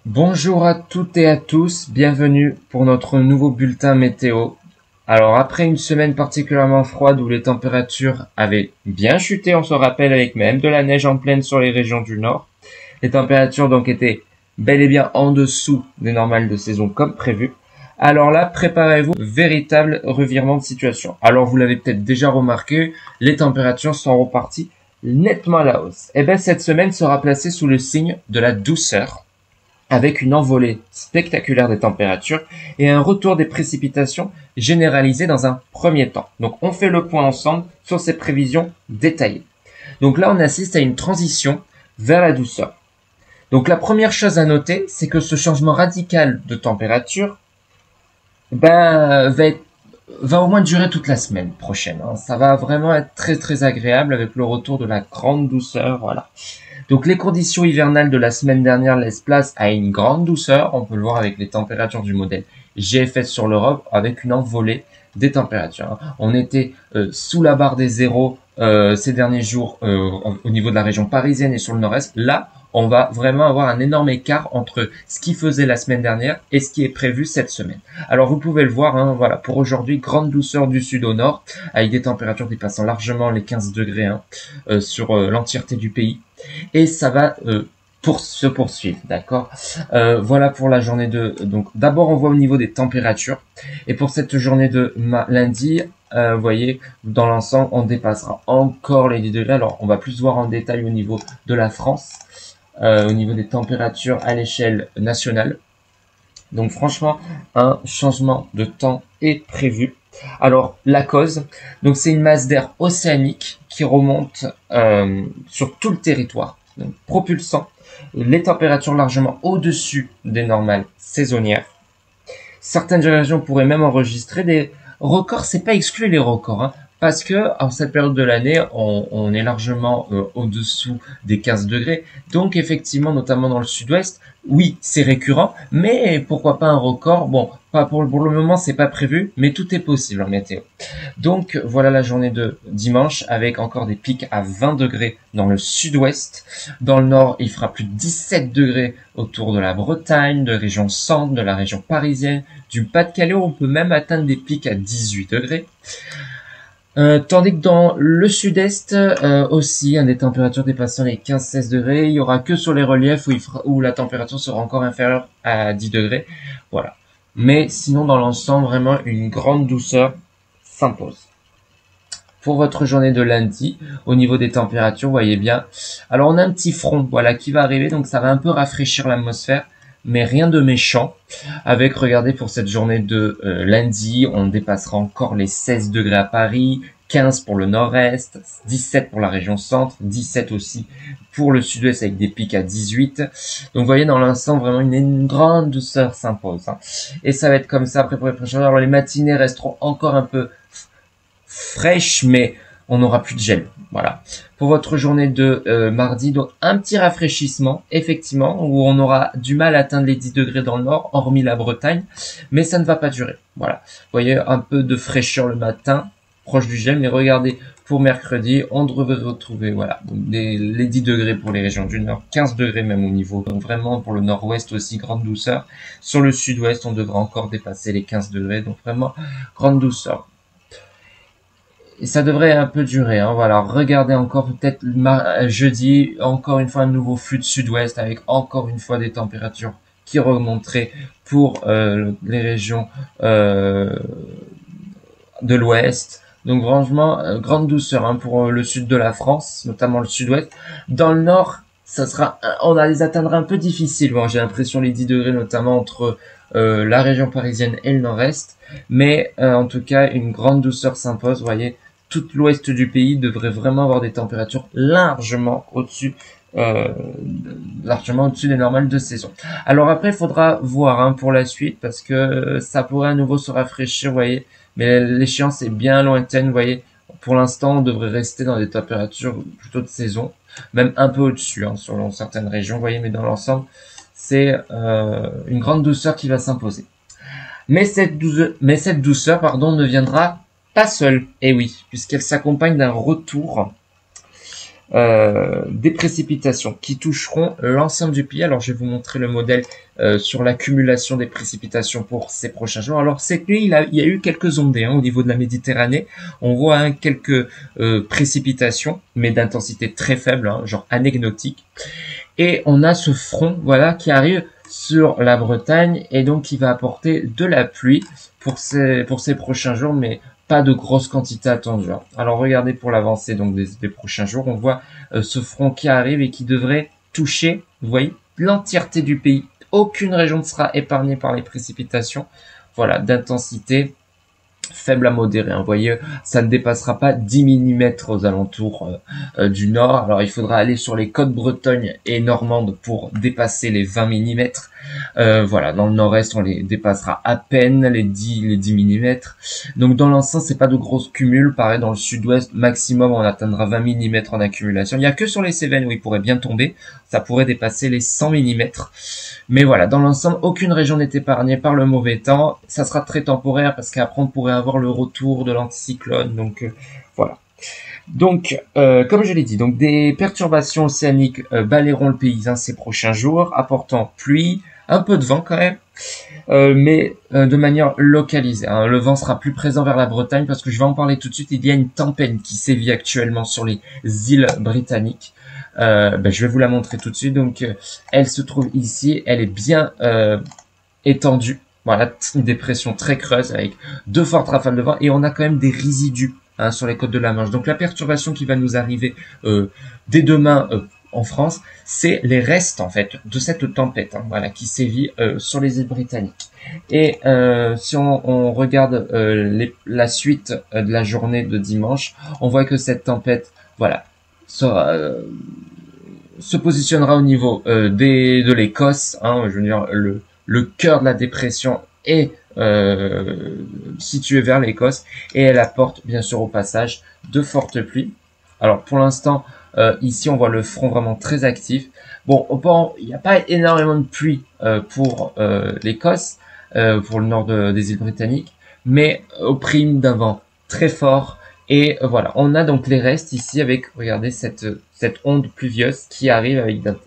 Bonjour à toutes et à tous, bienvenue pour notre nouveau bulletin météo. Alors après une semaine particulièrement froide où les températures avaient bien chuté, on se rappelle, avec même de la neige en pleine sur les régions du nord, les températures donc étaient bel et bien en dessous des normales de saison comme prévu. Alors là, préparez-vous, véritable revirement de situation. Alors vous l'avez peut-être déjà remarqué, les températures sont reparties nettement à la hausse. Et bien cette semaine sera placée sous le signe de la douceur, avec une envolée spectaculaire des températures et un retour des précipitations généralisées dans un premier temps. Donc on fait le point ensemble sur ces prévisions détaillées. Donc là on assiste à une transition vers la douceur. Donc la première chose à noter, c'est que ce changement radical de température va au moins durer toute la semaine prochaine. Ça va vraiment être très très agréable avec le retour de la grande douceur. Voilà. Donc les conditions hivernales de la semaine dernière laissent place à une grande douceur. On peut le voir avec les températures du modèle GFS sur l'Europe avec une envolée des températures. On était sous la barre des zéros ces derniers jours au niveau de la région parisienne et sur le nord-est. Là, on va vraiment avoir un énorme écart entre ce qui faisait la semaine dernière et ce qui est prévu cette semaine. Alors vous pouvez le voir, voilà, pour aujourd'hui, grande douceur du sud au nord, avec des températures dépassant largement les 15 degrés sur l'entièreté du pays. Et ça va se poursuivre, d'accord. Voilà pour la journée de... Donc d'abord on voit au niveau des températures. Et pour cette journée de lundi, vous voyez, dans l'ensemble, on dépassera encore les 10 degrés. Alors on va plus voir en détail au niveau de la France. Au niveau des températures à l'échelle nationale. Donc franchement, un changement de temps est prévu. Alors la cause, donc c'est une masse d'air océanique qui remonte sur tout le territoire, donc propulsant les températures largement au-dessus des normales saisonnières. Certaines régions pourraient même enregistrer des records. C'est pas exclu les records, parce que en cette période de l'année, on est largement au-dessous des 15 degrés. Donc effectivement, notamment dans le sud-ouest, oui, c'est récurrent, mais pourquoi pas un record? Bon, pas pour le moment, c'est pas prévu, mais tout est possible en météo. Donc voilà la journée de dimanche avec encore des pics à 20 degrés dans le sud-ouest. Dans le nord, il fera plus de 17 degrés autour de la Bretagne, de la région centre, de la région parisienne, du Pas-de-Calais, on peut même atteindre des pics à 18 degrés. Tandis que dans le sud-est aussi, des températures dépassant les 15-16 degrés, il y aura que sur les reliefs où la température sera encore inférieure à 10 degrés. Voilà. Mais sinon, dans l'ensemble, vraiment une grande douceur s'impose. Pour votre journée de lundi, au niveau des températures, vous voyez bien. Alors on a un petit front, voilà, qui va arriver, donc ça va un peu rafraîchir l'atmosphère, mais rien de méchant. Avec, regardez, pour cette journée de lundi, on dépassera encore les 16 degrés à Paris, 15 pour le nord-est, 17 pour la région centre, 17 aussi pour le sud-ouest avec des pics à 18. Donc vous voyez, dans l'ensemble, vraiment une grande douceur s'impose. Et ça va être comme ça après pour les prochains jours. Alors les matinées resteront encore un peu fraîches, mais on n'aura plus de gel. Voilà. Pour votre journée de mardi, donc un petit rafraîchissement, effectivement, où on aura du mal à atteindre les 10 degrés dans le nord, hormis la Bretagne, mais ça ne va pas durer. Voilà. Vous voyez, un peu de fraîcheur le matin, proche du gel, mais regardez, pour mercredi, on devrait retrouver, voilà, les 10 degrés pour les régions du nord, 15 degrés même au niveau. Donc vraiment, pour le nord-ouest aussi, grande douceur. Sur le sud-ouest, on devrait encore dépasser les 15 degrés, donc vraiment, grande douceur. Et ça devrait un peu durer, voilà. Regardez encore peut-être jeudi, encore une fois un nouveau flux de sud-ouest avec encore une fois des températures qui remonteraient pour les régions de l'ouest. Donc franchement, grande douceur pour le sud de la France, notamment le sud-ouest. Dans le nord, on a les atteindre un peu difficiles. Bon, j'ai l'impression les 10 degrés notamment entre la région parisienne et le nord-est. Mais en tout cas, une grande douceur s'impose, vous voyez. Tout l'ouest du pays devrait vraiment avoir des températures largement au-dessus des normales de saison. Alors après, il faudra voir pour la suite parce que ça pourrait à nouveau se rafraîchir, vous voyez. Mais l'échéance est bien lointaine, vous voyez. Pour l'instant, on devrait rester dans des températures plutôt de saison, même un peu au-dessus, selon certaines régions, vous voyez. Mais dans l'ensemble, c'est une grande douceur qui va s'imposer. Mais cette douceur, ne viendra pas seule. Et oui, puisqu'elle s'accompagne d'un retour des précipitations qui toucheront l'ensemble du pays. Alors je vais vous montrer le modèle sur l'accumulation des précipitations pour ces prochains jours. Alors cette nuit, il y a eu quelques ondées au niveau de la Méditerranée. On voit quelques précipitations, mais d'intensité très faible, genre anecdotique. Et on a ce front, voilà, qui arrive sur la Bretagne et donc qui va apporter de la pluie pour ces prochains jours, mais pas de grosses quantités attendues. Alors regardez pour l'avancée donc des prochains jours, on voit ce front qui arrive et qui devrait toucher, vous voyez, l'entièreté du pays. Aucune région ne sera épargnée par les précipitations. Voilà, d'intensité faible à modérée. Vous voyez, ça ne dépassera pas 10 mm aux alentours du nord. Alors il faudra aller sur les côtes bretonnes et normandes pour dépasser les 20 mm. Voilà, dans le nord-est, on les dépassera à peine les 10 mm. Donc dans l'ensemble, c'est pas de grosses cumuls. Pareil, dans le sud-ouest, maximum, on atteindra 20 mm en accumulation. Il n'y a que sur les Cévennes où il pourrait bien tomber. Ça pourrait dépasser les 100 mm. Mais voilà, dans l'ensemble, aucune région n'est épargnée par le mauvais temps. Ça sera très temporaire parce qu'après, on pourrait avoir le retour de l'anticyclone. Donc voilà. Donc, comme je l'ai dit, donc des perturbations océaniques balayeront le pays ces prochains jours, apportant pluie, un peu de vent quand même, mais de manière localisée. Le vent sera plus présent vers la Bretagne parce que je vais en parler tout de suite. Il y a une tempête qui sévit actuellement sur les îles britanniques. Je vais vous la montrer tout de suite. Donc, elle se trouve ici. Elle est bien étendue. Voilà, une dépression très creuse avec de fortes rafales de vent et on a quand même des résidus sur les côtes de la Manche. Donc, la perturbation qui va nous arriver dès demain en France, c'est les restes en fait de cette tempête, voilà, qui sévit sur les îles britanniques. Et si on regarde la suite de la journée de dimanche, on voit que cette tempête, voilà, se positionnera au niveau de l'Écosse, je veux dire le cœur de la dépression est situé vers l'Écosse et elle apporte bien sûr au passage de fortes pluies. Alors pour l'instant, ici on voit le front vraiment très actif. Bon, il n'y a pas énormément de pluie pour l'Écosse, pour le nord des îles britanniques, mais au prime d'un vent très fort. Et voilà, on a donc les restes ici avec, regardez, cette onde pluvieuse qui arrive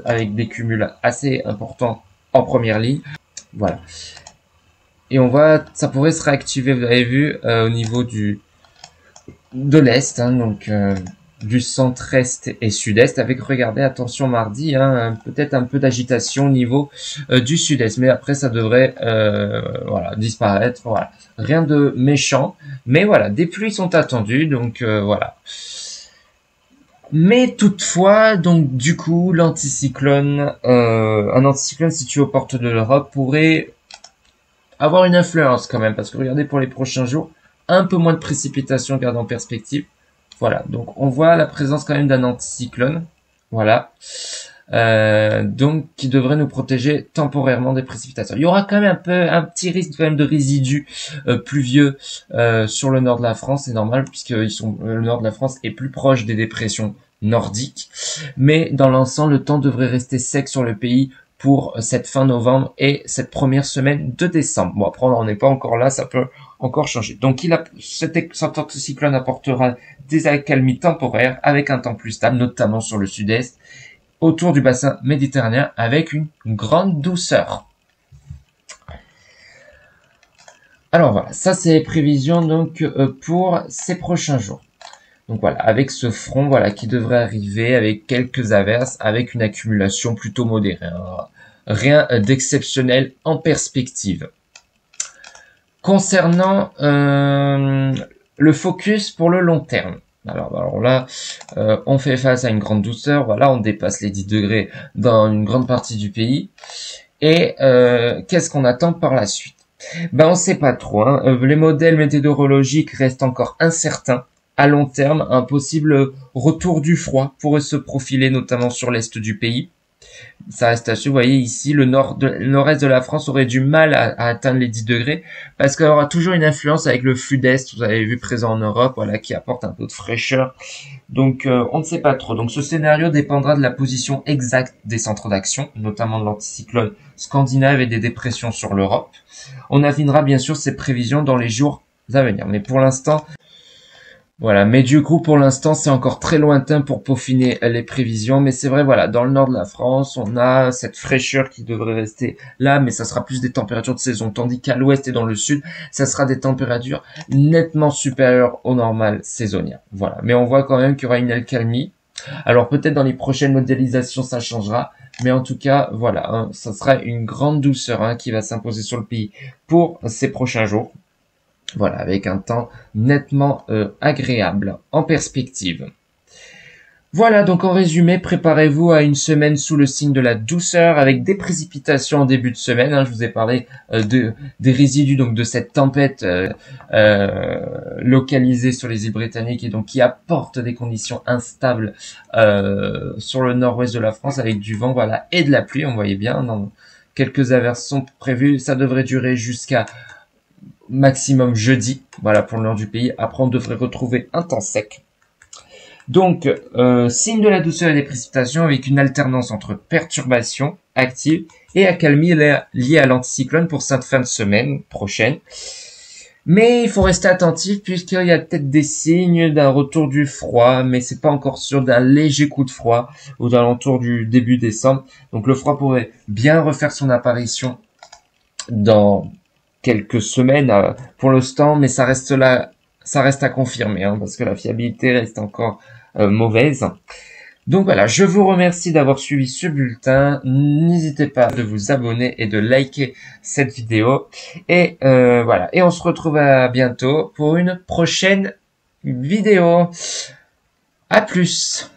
avec des cumuls assez importants en première ligne. Voilà. Et on voit, ça pourrait se réactiver, vous avez vu, au niveau de l'Est, donc du centre-est et sud-est, avec, regardez, attention mardi, peut-être un peu d'agitation au niveau du sud-est, mais après ça devrait voilà, disparaître, voilà. Rien de méchant, mais voilà, des pluies sont attendues, donc voilà. Mais toutefois, donc du coup, l'anticyclone, un anticyclone situé aux portes de l'Europe pourrait avoir une influence quand même, parce que regardez pour les prochains jours, un peu moins de précipitations, regardez en perspective. Voilà, donc on voit la présence quand même d'un anticyclone, voilà, donc qui devrait nous protéger temporairement des précipitations. Il y aura quand même un petit risque quand même de résidus pluvieux sur le nord de la France, c'est normal puisque le nord de la France est plus proche des dépressions nordiques, mais dans l'ensemble, le temps devrait rester sec sur le pays pour cette fin novembre et cette première semaine de décembre. Bon, après, on n'est pas encore là, ça peut encore changer. Donc, cet anticyclone apportera des accalmies temporaires avec un temps plus stable, notamment sur le sud-est, autour du bassin méditerranéen, avec une grande douceur. Alors voilà, ça c'est les prévisions donc pour ces prochains jours. Donc voilà, avec ce front voilà qui devrait arriver avec quelques averses, avec une accumulation plutôt modérée. Rien d'exceptionnel en perspective. Concernant le focus pour le long terme. Alors là, on fait face à une grande douceur. Voilà, on dépasse les 10 degrés dans une grande partie du pays. Et qu'est-ce qu'on attend par la suite? On sait pas trop. Les modèles météorologiques restent encore incertains. À long terme, un possible retour du froid pourrait se profiler, notamment sur l'est du pays. Ça reste à suivre. Vous voyez ici, le nord-est de la France aurait du mal à atteindre les 10 degrés parce qu'il y aura toujours une influence avec le flux d'est, vous avez vu présent en Europe, voilà, qui apporte un peu de fraîcheur. Donc, on ne sait pas trop. Donc, ce scénario dépendra de la position exacte des centres d'action, notamment de l'anticyclone scandinave et des dépressions sur l'Europe. On affinera bien sûr ces prévisions dans les jours à venir. Mais pour l'instant, Voilà, mais du coup, pour l'instant, c'est encore très lointain pour peaufiner les prévisions. Mais c'est vrai, voilà, dans le nord de la France, on a cette fraîcheur qui devrait rester là, mais ça sera plus des températures de saison. Tandis qu'à l'ouest et dans le sud, ça sera des températures nettement supérieures au normal saisonnières. Voilà, mais on voit quand même qu'il y aura une accalmie. Alors peut-être dans les prochaines modélisations, ça changera. Mais en tout cas, voilà, hein, ça sera une grande douceur hein, qui va s'imposer sur le pays pour ces prochains jours. Voilà, avec un temps nettement agréable en perspective. Voilà, donc en résumé, préparez-vous à une semaine sous le signe de la douceur avec des précipitations en début de semaine. Hein, je vous ai parlé des résidus donc de cette tempête localisée sur les îles britanniques et donc qui apporte des conditions instables sur le nord-ouest de la France avec du vent, voilà, et de la pluie. On voyait bien, non, quelques averses sont prévues. Ça devrait durer jusqu'à maximum jeudi, voilà pour le nord du pays. Après, on devrait retrouver un temps sec. Donc, signe de la douceur et des précipitations avec une alternance entre perturbations actives et accalmie liée à l'anticyclone pour cette fin de semaine prochaine. Mais il faut rester attentif puisqu'il y a peut-être des signes d'un retour du froid, mais c'est pas encore sûr, d'un léger coup de froid aux alentours du début décembre. Donc le froid pourrait bien refaire son apparition dans quelques semaines pour l'instant, mais ça reste là, ça reste à confirmer, hein, parce que la fiabilité reste encore mauvaise. Donc voilà, je vous remercie d'avoir suivi ce bulletin. N'hésitez pas de vous abonner et de liker cette vidéo. Et voilà, et on se retrouve à bientôt pour une prochaine vidéo. À plus.